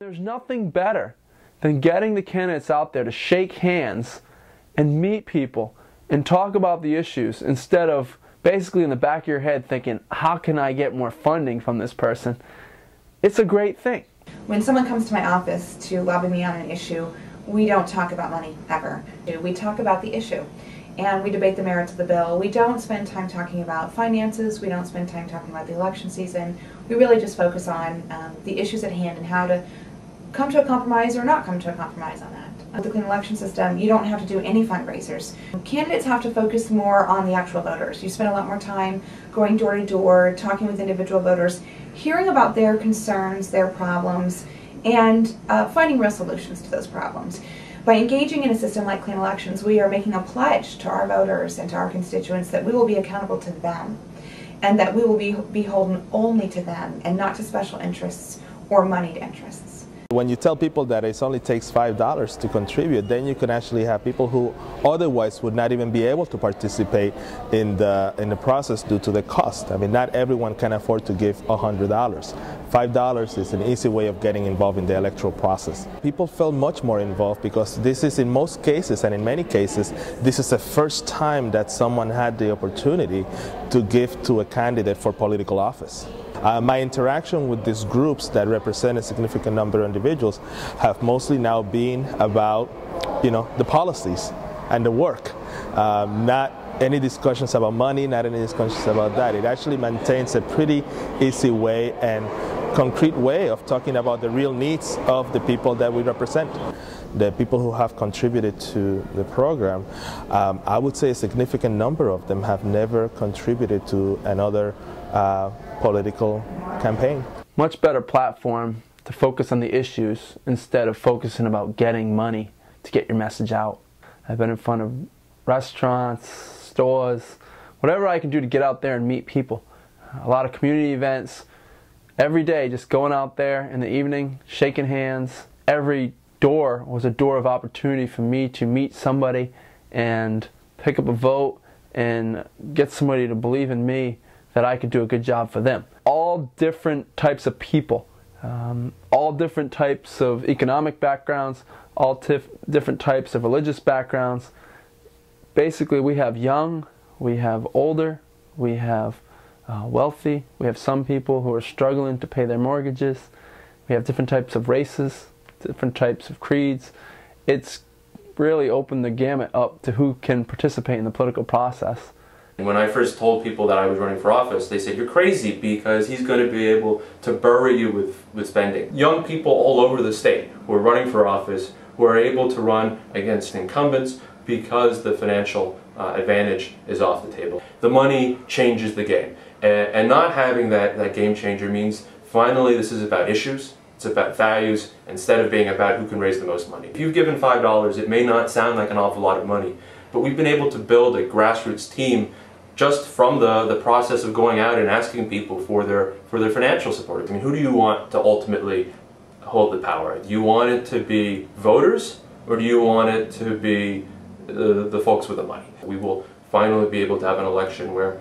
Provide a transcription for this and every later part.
There's nothing better than getting the candidates out there to shake hands and meet people and talk about the issues instead of basically in the back of your head thinking, how can I get more funding from this person? It's a great thing. When someone comes to my office to lobby me on an issue, we don't talk about money, ever. We talk about the issue, and we debate the merits of the bill. We don't spend time talking about finances. We don't spend time talking about the election season. We really just focus on the issues at hand and how to come to a compromise or not come to a compromise on that. With the clean election system, you don't have to do any fundraisers. Candidates have to focus more on the actual voters. You spend a lot more time going door to door, talking with individual voters, hearing about their concerns, their problems, and finding real solutions to those problems. By engaging in a system like Clean Elections, we are making a pledge to our voters and to our constituents that we will be accountable to them, and that we will be beholden only to them and not to special interests or moneyed interests. When you tell people that it only takes $5 to contribute, then you can actually have people who otherwise would not even be able to participate in the process due to the cost. I mean, not everyone can afford to give $100. $5 is an easy way of getting involved in the electoral process. People feel much more involved because this is, in most cases and in many cases, this is the first time that someone had the opportunity to give to a candidate for political office. My interaction with these groups that represent a significant number of individuals have mostly now been about, the policies and the work. Not any discussions about money, not any discussions about that. It actually maintains a pretty easy way and concrete way of talking about the real needs of the people that we represent. The people who have contributed to the program, I would say a significant number of them have never contributed to another political campaign. Much better platform to focus on the issues instead of focusing about getting money to get your message out. I've been in front of restaurants, stores, whatever I can do to get out there and meet people. A lot of community events, every day just going out there in the evening, shaking hands. Every door was a door of opportunity for me to meet somebody and pick up a vote and get somebody to believe in me that I could do a good job for them. All different types of people, all different types of economic backgrounds, all different types of religious backgrounds. Basically, we have young, we have older, we have wealthy, we have some people who are struggling to pay their mortgages, we have different types of races, different types of creeds. It's really opened the gamut up to who can participate in the political process. When I first told people that I was running for office, they said, "You're crazy because he's going to be able to bury you with spending." Young people all over the state who are running for office, who are able to run against incumbents because the financial advantage is off the table. The money changes the game. And not having that game changer means finally this is about issues, it's about values, instead of being about who can raise the most money. If you've given $5, it may not sound like an awful lot of money, but we've been able to build a grassroots team just from the process of going out and asking people for their financial support. I mean, who do you want to ultimately hold the power? Do you want it to be voters, or do you want it to be the folks with the money? We will finally be able to have an election where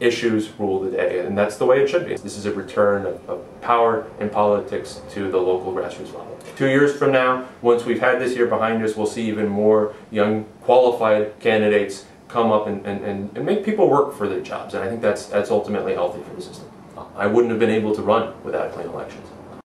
issues rule the day, and that's the way it should be. This is a return of power in politics to the local grassroots level. 2 years from now, once we've had this year behind us, we'll see even more young, qualified candidates come up and make people work for their jobs, and I think that's ultimately healthy for the system. I wouldn't have been able to run without clean elections.